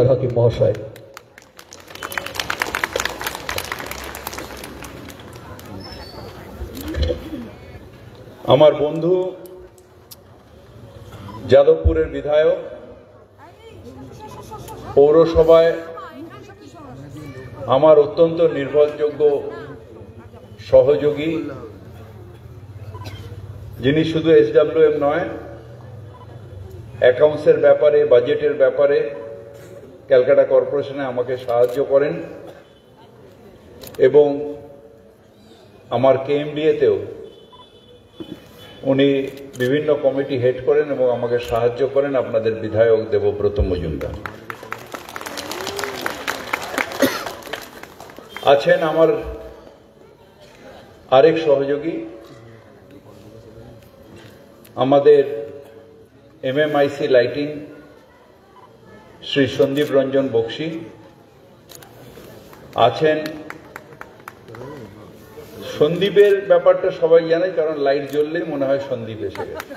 হাকিম মহাশয়। আমার বন্ধু যাদবপুরের বিধায়ক, পৌরসভায় আমার অত্যন্ত নির্ভরযোগ্য সহযোগী, যিনি শুধু SWM নয়, অ্যাকাউন্টসের ব্যাপারে, বাজেটের ব্যাপারে ক্যালকাটা কর্পোরেশনে আমাকে সাহায্য করেন এবং আমার KMDA-তেও উনি বিভিন্ন কমিটি হেড করেন এবং আমাকে সাহায্য করেন, আপনাদের বিধায়ক দেবব্রত মজুমদার। আছেন আমার আরেক সহযোগী, আমাদের MMIC লাইটিং শ্রী সন্দীপ রঞ্জন বক্সি। আছেন, সন্দীপের ব্যাপারটা সবাই জানে, কারণ লাইট জ্বললেই মনে হয় সন্দীপ এসে গেছে,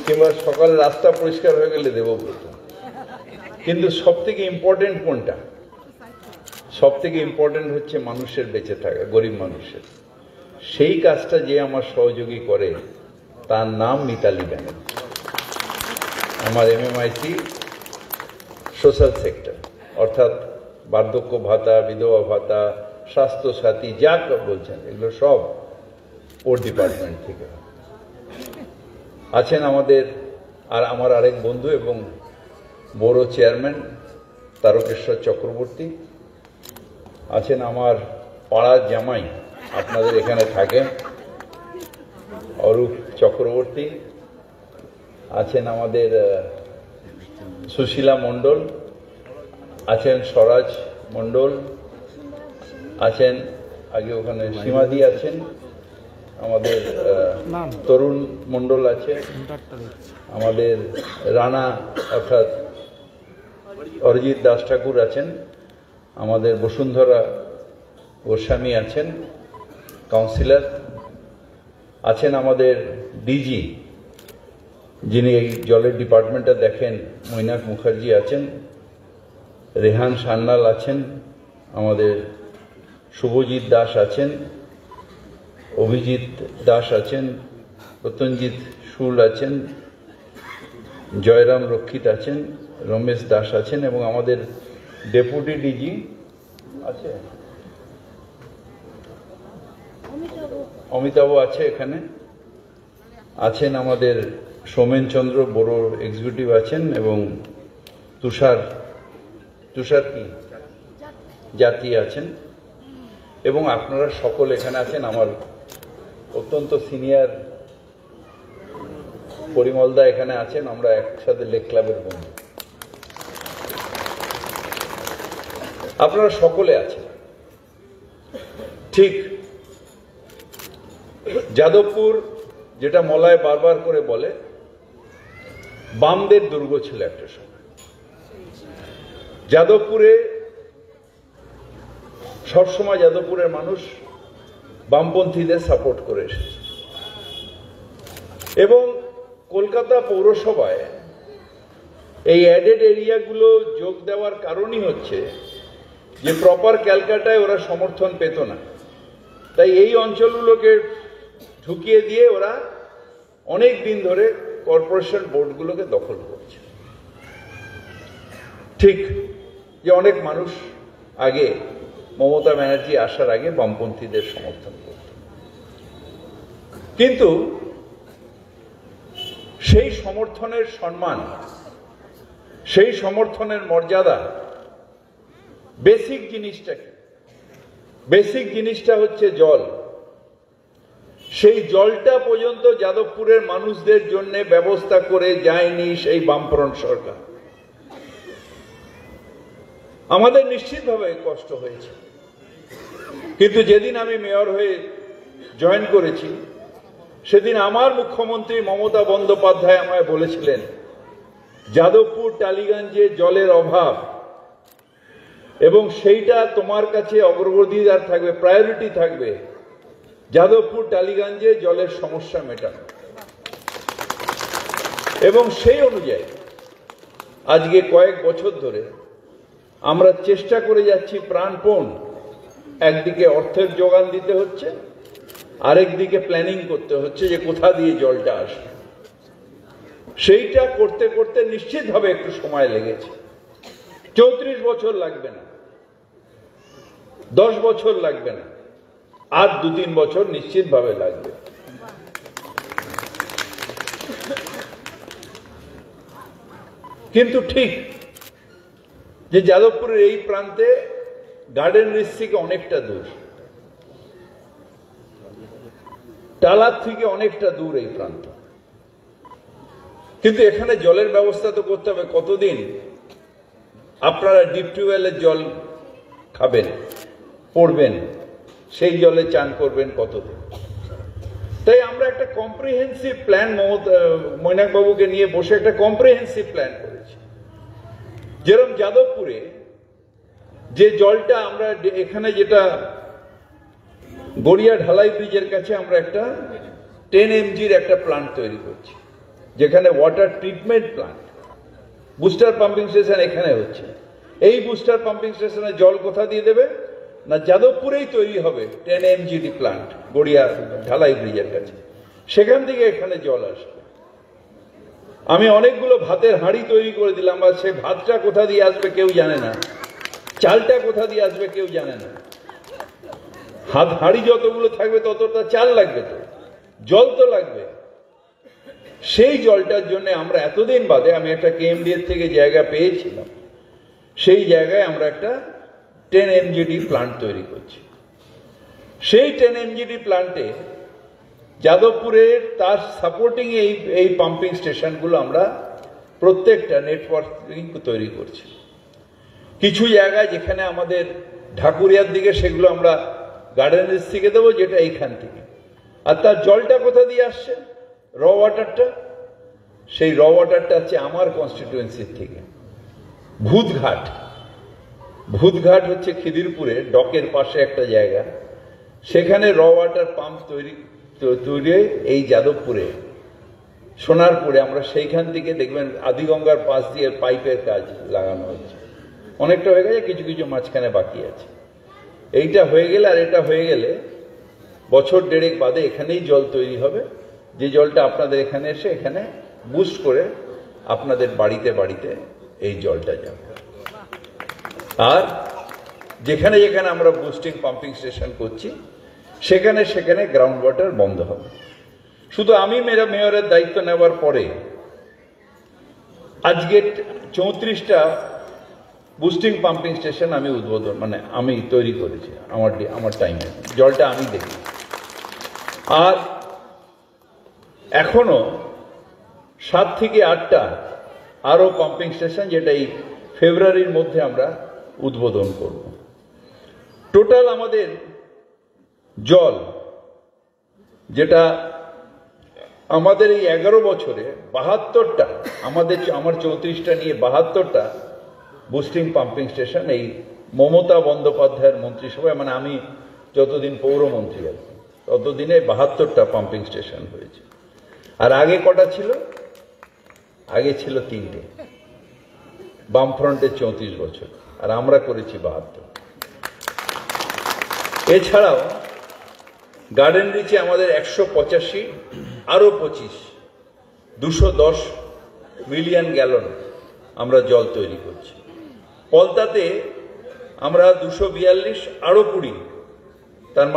কিংবা সকালে রাস্তা পরিষ্কার হয়ে গেলে দেবব্রত। কিন্তু সব থেকে ইম্পর্টেন্ট কোনটা? সব থেকে ইম্পর্টেন্ট হচ্ছে মানুষের বেঁচে থাকা, গরিব মানুষের। সেই কাজটা যে আমার সহযোগী করে তার নাম মিতালি ব্যানার্জি। আমার MMIC সোশ্যাল সেক্টর, অর্থাৎ বার্ধক্য ভাতা, বিধবা ভাতা, স্বাস্থ্য সাথী, যা বলছেন এগুলো সব ওর ডিপার্টমেন্ট থেকে। আছেন আমাদের আমার আরেক বন্ধু এবং বড় চেয়ারম্যান তারকেশ্বর চক্রবর্তী। আছেন আমার পাড়ার জামাই, আপনাদের এখানে থাকেন, অরূপ চক্রবর্তী। আছেন আমাদের সুশীলা মণ্ডল, আছেন স্বরাজ মণ্ডল, আছেন আগে ওখানে সীমাদি আছেন, আমাদের তরুণ মণ্ডল আছে, আমাদের রানা অর্থাৎ অরিজিৎ দাস ঠাকুর আছেন, আমাদের বসুন্ধরা গোস্বামী আছেন কাউন্সিলর, আছেন আমাদের ডিজি যিনি এই জলের ডিপার্টমেন্টটা দেখেন মৈনাক মুখার্জি আছেন, রেহান সান্যাল আছেন, আমাদের শুভজিৎ দাস আছেন, অভিজিৎ দাস আছেন, প্রতঞ্জিৎ শুল আছেন, জয়রাম রক্ষিত আছেন, রমেশ দাস আছেন এবং আমাদের ডেপুটি ডিজি আছে অমিতাভ আছে এখানে। আছেন আমাদের সোমেন চন্দ্র বড় এক্সিকিউটিভ আছেন এবং তুষার কি জাতি আছেন এবং আপনারা সকল এখানে আছেন। আমার অত্যন্ত সিনিয়র পরিমলদা এখানে আছেন, আমরা একসাথে লেক ক্লাবের বন্ধু। আপনারা সকলে আছেন। ঠিক যাদবপুর, যেটা মলয় বারবার করে বলে, বামদের দুর্গ ছিল একটা সময়। যাদবপুরে সবসময় যাদবপুরের মানুষ বামপন্থীদের সাপোর্ট করে এসেছে এবং কলকাতা পৌরসভায় এই অ্যাডেড এরিয়াগুলো যোগ দেওয়ার কারণই হচ্ছে যে প্রপার ক্যালকাটায় ওরা সমর্থন পেত না, তাই এই অঞ্চলগুলোকে ঢুকিয়ে দিয়ে ওরা অনেক দিন ধরে কর্পোরেশন বোর্ডগুলোকে দখল করছে। ঠিক যে অনেক মানুষ আগে মমতা ব্যানার্জি আসার আগে বামপন্থীদের সমর্থন করত, কিন্তু সেই সমর্থনের সম্মান, সেই সমর্থনের মর্যাদা, বেসিক জিনিসটা কি? বেসিক জিনিসটা হচ্ছে জল। সেই জলটা পর্যন্ত যাদবপুরের মানুষদের জন্য ব্যবস্থা করে যায়নি সেই বামফ্রন্ট সরকার। আমাদের নিশ্চিতভাবে কষ্ট হয়েছে, কিন্তু যেদিন আমি মেয়র হয়ে জয়েন করেছি সেদিন আমার মুখ্যমন্ত্রী মমতা বন্দ্যোপাধ্যায় আমায় বলেছিলেন, যাদবপুর টালিগঞ্জে জলের অভাব এবং সেইটা তোমার কাছে অগ্রগতিদার থাকবে, প্রায়োরিটি থাকবে, যাদবপুর টালিগঞ্জে জলের সমস্যা মেটানো। এবং সেই অনুযায়ী আজকে কয়েক বছর ধরে আমরা চেষ্টা করে যাচ্ছি প্রাণপণ, একদিকে অর্থের যোগান দিতে হচ্ছে, আরেকদিকে প্ল্যানিং করতে হচ্ছে যে কোথা দিয়ে জলটা আসবে। সেইটা করতে করতে নিশ্চিতভাবে একটু সময় লেগেছে। 34 বছর লাগবে না, 10 বছর লাগবে না, আর 2-3 বছর নিশ্চিতভাবে লাগবে। কিন্তু ঠিক যে যাদবপুরের এই প্রান্তে গার্ডেন রিচ থেকে অনেকটা দূর, টালার থেকে অনেকটা দূর এই প্রান্ত, কিন্তু এখানে জলের ব্যবস্থা তো করতে হবে। কতদিন আপনারা ডিপ টিউবওয়েলের জল খাবেন, পড়বেন, সেই জলে চান করবেন কতদিন? তাই আমরা একটা কম্প্রিহেন্সিভ প্ল্যান মৈনাক বাবুকে নিয়ে বসে একটা কম্প্রিহেন্সিভ প্ল্যান করেছি। যেরকম যাদবপুরে যে জলটা আমরা এখানে, যেটা গড়িয়া ঢালাই ব্রিজের কাছে আমরা একটা 10 mgর একটা প্লান্ট তৈরি করছি, যেখানে water treatment plant, booster pumping station এখানে হচ্ছে। এই বুস্টার পাম্পিং স্টেশনে জল কোথা দিয়ে দেবে না, যাদবপুরেই তৈরি হবে 10 mgd প্লান্ট গড়িয়া ঢালাই ব্রিজের কাছে, সেখান থেকে এখানে জল আসবে। আমি অনেকগুলো ভাতের হাঁড়ি তৈরি করে দিলাম, আর সে ভাতটা কোথা দিয়ে আসবে কেউ জানে না, চালটা কোথা দিয়ে আসবে কেউ জানে না। হাঁড়ি যতগুলো থাকবে ততটা চাল লাগবে, তো জল তো লাগবে। সেই জলটার জন্য আমরা এতদিন বাদে আমি একটা কেএমডিএর থেকে জায়গা পেয়েছিলাম, সেই জায়গায় আমরা একটা 10 mgd প্লান্ট তৈরি করছি। সেই 10 mgd প্লান্টে যাদবপুরের তার সাপোর্টিং এই পাম্পিং স্টেশনগুলো আমরা প্রত্যেকটা নেটওয়ার্কিং তৈরি করছি। কিছু জায়গায় যেখানে আমাদের ঢাকুরিয়ার দিকে, সেগুলো আমরা গার্ডেন রিচ থেকে দেবো, যেটা এইখান থেকে। আর তার জলটা কোথা দিয়ে আসছে, র ওয়াটারটা, সেই র ওয়াটারটা হচ্ছে আমার কনস্টিটিউয়েন্সির থেকে। ভূতঘাট হচ্ছে খিদিরপুরে ডকের পাশে একটা জায়গা, সেখানে র ওয়াটার পাম্প তৈরি এই যাদবপুরে সোনারপুরে আমরা সেইখান থেকে দেখবেন আদিগঙ্গার পাশ দিয়ে পাইপের কাজ লাগানো হচ্ছে। অনেকটা হয়ে গেছে, কিছু কিছু মাঝখানে বাকি আছে। এইটা হয়ে গেলে, আর এটা হয়ে গেলে বছর 1.5 বাদে এখানেই জল তৈরি হবে, যে জলটা আপনাদের এখানে এসে এখানে বুস্ট করে আপনাদের বাড়িতে বাড়িতে এই জলটা যাবে। আর যেখানে যেখানে আমরা বুস্টিং পাম্পিং স্টেশন করছি সেখানে সেখানে গ্রাউন্ড ওয়াটার বন্ধ হবে। শুধু আমি মেয়রের দায়িত্ব নেওয়ার পরে আজকে 34টা বুস্টিং পাম্পিং স্টেশন আমি উদ্বোধন, আমি তৈরি করেছি আমার টাইমে, জলটা আমি দেখি। আর এখনো 7 থেকে 8টা আরো পাম্পিং স্টেশন, যেটা এই ফেব্রুয়ারির মধ্যে আমরা উদ্বোধন করব। টোটাল আমাদের জল, যেটা আমাদের এই 11 বছরে 72টা, আমার 34টা নিয়ে 72টা বুস্টিং পাম্পিং স্টেশন এই মমতা বন্দ্যোপাধ্যায়ের মন্ত্রিসভায়, আমি যতদিন পৌরমন্ত্রী আছি ততদিনে 72টা পাম্পিং স্টেশন হয়েছে। আর আগে কটা ছিল? আগে ছিল 3টে, বামফ্রন্টের 34 বছর, আর আমরা করেছি 72। এছাড়াও গার্ডেন রিচে আমাদের 185, আরো 25, 210 মিলিয়ন গ্যালন আমরা জল তৈরি করছি। পলতাতে আমরা 242, আরো 20, তার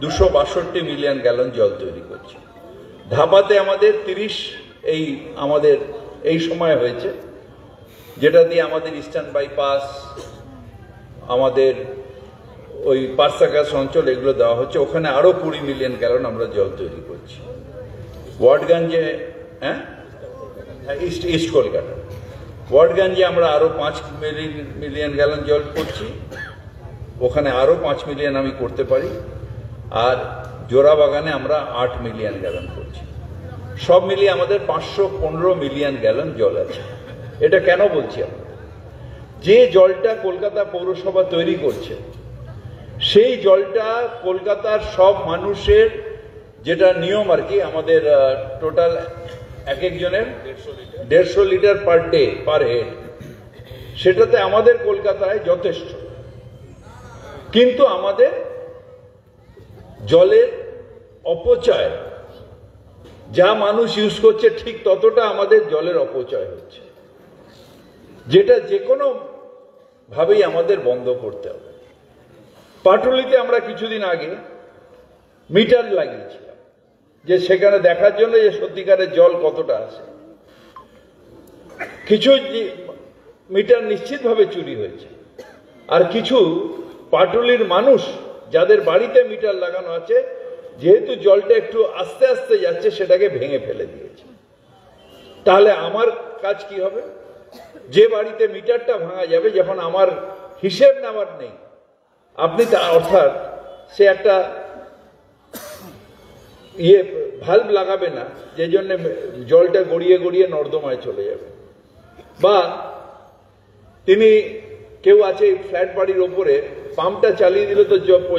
262 মিলিয়ন গ্যালন জল তৈরি করছি। ধাপাতে আমাদের 30 আমাদের এই সময় হয়েছে, যেটা দিয়ে আমাদের ইস্টার্ন বাইপাস, আমাদের ওই পার্সাকাস অঞ্চল, এগুলো দেওয়া হচ্ছে। ওখানে আরো 20 মিলিয়ন গ্যালন আমরা জল তৈরি করছি। ওয়াটগঞ্জে, ইস্ট কলকাতা, ওয়াটগঞ্জে আমরা আরো 5 মিলিয়ন গ্যালন জল করছি, ওখানে আরো 5 মিলিয়ন আমি করতে পারি। আর জোড়াবাগানে আমরা 8 মিলিয়ন গ্যালন করছি। সব মিলিয়ে আমাদের 515 মিলিয়ন গ্যালন জল আছে। এটা কেন বলছি? যে জলটা কলকাতা পৌরসভা তৈরি করছে, সেই জলটা কলকাতার সব মানুষের, যেটা নিয়ম আর কি, আমাদের টোটাল এক একজনের 150 litre per day per head, সেটাতে আমাদের কলকাতায় যথেষ্ট। কিন্তু আমাদের জলের অপচয়, যা মানুষ ইউজ করছে ঠিক ততটা আমাদের জলের অপচয় হচ্ছে, যেটা যে কোনো ভাবেই আমাদের বন্ধ করতে হবে। পাটুলিতে আমরা কিছুদিন আগে মিটার লাগিয়েছিলাম, যে সেখানে দেখার জন্য যে সত্যিকারের জল কতটা আছে। কিছু মিটার নিশ্চিতভাবে চুরি হয়েছে, আর কিছু পাটুলির মানুষ যাদের বাড়িতে মিটার লাগানো আছে, যেহেতু জলটা একটু আস্তে আস্তে যাচ্ছে, সেটাকে ভেঙে ফেলে দিয়েছে। তাহলে আমার কাজ কি হবে? যে বাড়িতে মিটারটা ভাঙা যাবে, যখন আমার হিসেব নেওয়ার নেই, আপনি অর্থাৎ সে একটা ভাল্ব লাগাবে না, যে জন্য জলটা গড়িয়ে গড়িয়ে নর্দমায় চলে যাবে। বা তিনি কেউ আছে ফ্ল্যাট বাড়ির ওপরে পাম্পটা চালিয়ে দিল, তো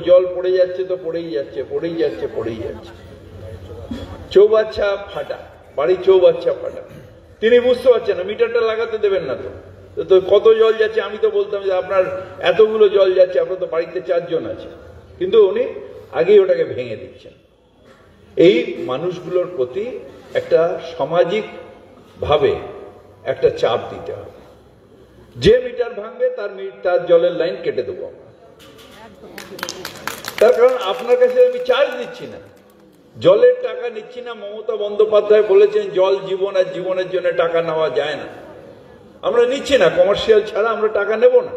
জল পড়ে যাচ্ছে, তো পড়েই যাচ্ছে, পড়েই যাচ্ছে, পড়েই যাচ্ছে। চৌবাচ্চা ফাটা, বাড়ির চৌবাচ্চা ফাটা, তিনি বুঝতে পারছেন না, মিটারটা লাগাতে দেবেন না। তো কত জল যাচ্ছে? আমি তো বলতাম যে আপনার এতগুলো জল যাচ্ছে, আপনার তো বাড়িতে 4 জন আছে, কিন্তু উনি আগেই ওটাকে ভেঙে দিচ্ছেন। এই মানুষগুলোর প্রতি একটা সামাজিক ভাবে একটা চাপ দিতে হবে। যে মিটার ভাঙবে তার জলের লাইন কেটে দেবো আমরা। তার কারণ আপনার কাছে আমি চার্জ দিচ্ছি না, জলের টাকা নিচ্ছি না। মমতা বন্দ্যোপাধ্যায় বলেছেন জল জীবন, আর জীবনের জন্য টাকা নেওয়া যায় না। আমরা নিচ্ছি না, কমার্শিয়াল ছাড়া আমরা টাকা নেব না।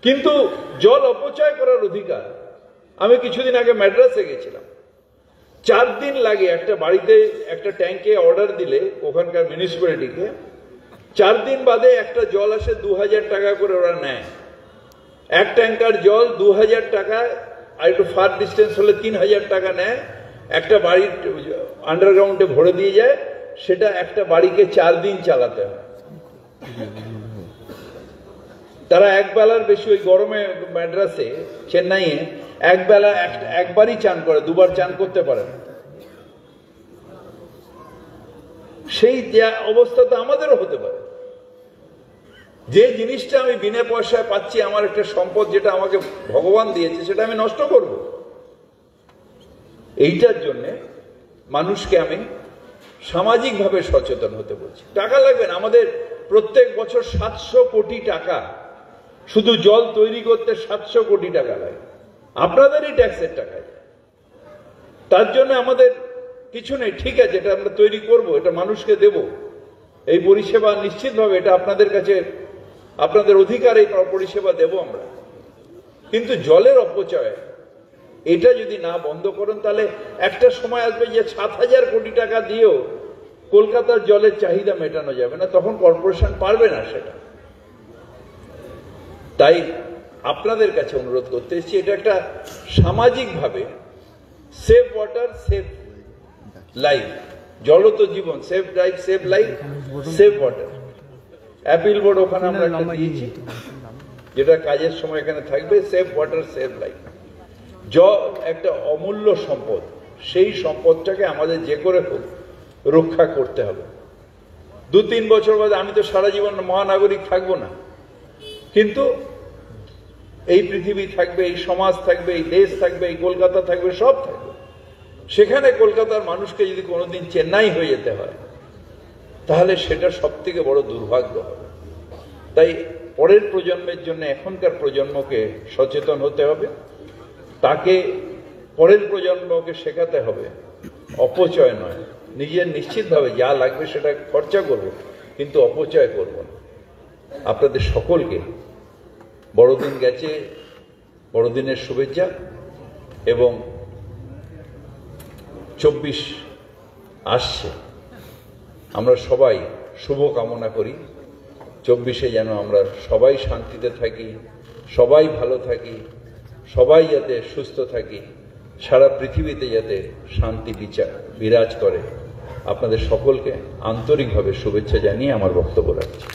কিন্তু জল অপচয় করার অধিকার, আমি কিছুদিন আগে ম্যাড্রাসে গেছিলাম, 4 দিন লাগে একটা বাড়িতে একটা ট্যাঙ্কে অর্ডার দিলে ওখানকার মিউনিসিপ্যালিটিকে, 4 দিন বাদে একটা জল আসে 2000 টাকা করে ওরা নেয়। এক ট্যাঙ্কার জল 2000 টাকা, আর একটু ফার ডিস্টেন্স হলে 3000 টাকা নেয়। একটা বাড়ির আন্ডারগ্রাউন্ডে ভরে দিয়ে যায়, সেটা একটা বাড়িকে 4 দিন চালাতে হয়। তারা একবেলার বেশি ওই গরমে ম্যাড্রাসে চেন্নাইয়ে একবেলা একবারই চান করে, 2বার চান করতে পারে না। সেই অবস্থা তো আমাদেরও হতে পারে। যে জিনিসটা আমি বিনা পয়সায় পাচ্ছি, আমার একটা সম্পদ, যেটা আমাকে ভগবান দিয়েছে, সেটা আমি নষ্ট করব? এইটার জন্য মানুষকে আমি সামাজিকভাবে সচেতন হতে বলছি। টাকা লাগবে না, আমাদের প্রত্যেক বছর 700 কোটি টাকা, শুধু জল তৈরি করতে 700 কোটি টাকা লাগে, আপনাদেরই ট্যাক্সের টাকায়। তার জন্য আমাদের কিছু নেই, ঠিক আছে, এটা আমরা তৈরি করব, এটা মানুষকে দেব, এই পরিষেবা নিশ্চিতভাবে এটা আপনাদের কাছে, আপনাদের অধিকার, এই পরিষেবা দেব আমরা। কিন্তু জলের অপচয় এটা যদি না বন্ধ করেন, তাহলে একটা সময় আসবে যে 7000 কোটি টাকা দিয়েও কলকাতার জলের চাহিদা মেটানো যাবে না, তখন কর্পোরেশন পারবে না সেটা। তাই আপনাদের কাছে অনুরোধ করতে এসেছি, এটা একটা সামাজিকভাবে সেভ ওয়াটার সেভ লাইফ, জল তো জীবন, save life save life save water. Appeal board ওখানে আমরা একটা দিয়েছি, যেটা কাজের সময় এখানে থাকবে, সেভ ওয়াটার সেভ লাইফ। জল একটা অমূল্য সম্পদ, সেই সম্পদটাকে আমাদের যে করে হোক রক্ষা করতে হবে। 2-3 বছর বাদে আমি তো সারা জীবন মহানাগরিক থাকবো না, কিন্তু এই পৃথিবী থাকবে, এই সমাজ থাকবে, এই দেশ থাকবে, এই কলকাতা থাকবে, সব থাকবে। সেখানে কলকাতার মানুষকে যদি কোনোদিন চেন্নাই হয়ে যেতে হয়, তাহলে সেটা সবথেকে বড় দুর্ভাগ্য হবে। তাই পরের প্রজন্মের জন্য এখনকার প্রজন্মকে সচেতন হতে হবে, তাকে পরের প্রজন্মকে শেখাতে হবে অপচয় নয়, নিজের নিশ্চিতভাবে যা লাগবে সেটা খরচা করব, কিন্তু অপচয় করব না। আপনাদের সকলকে বড়দিন গেছে, বড়দিনের শুভেচ্ছা, এবং 24 আসছে, আমরা সবাই শুভ কামনা করি। 24-এ যেন আমরা সবাই শান্তিতে থাকি, সবাই ভালো থাকি, সবাই যাতে সুস্থ থাকি, সারা পৃথিবীতে যাতে শান্তি বিরাজ করে। আপনাদের সকলকে আন্তরিকভাবে শুভেচ্ছা জানিয়ে আমার বক্তব্য রাখছি।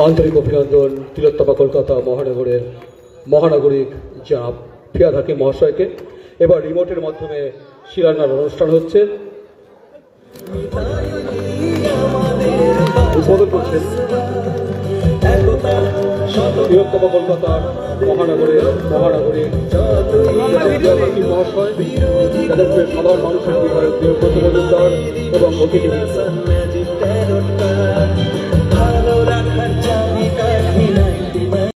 আন্তরিক অভিনন্দন তিলোত্তমা কলকাতা মহানগরের মহানাগরিক জনাব ফিয়াদ হাকিম মহাশয়কে। এবার রিমোটের মাধ্যমে শিলান্যাস অনুষ্ঠান হচ্ছে। উদ্বোধন করছেন বৃহত্তম কলকাতার মহানগরী মহাশয়, যাদের সাধারণ মানুষের বিভাগীয় প্রতিনিধিত্ব এবং অতিথি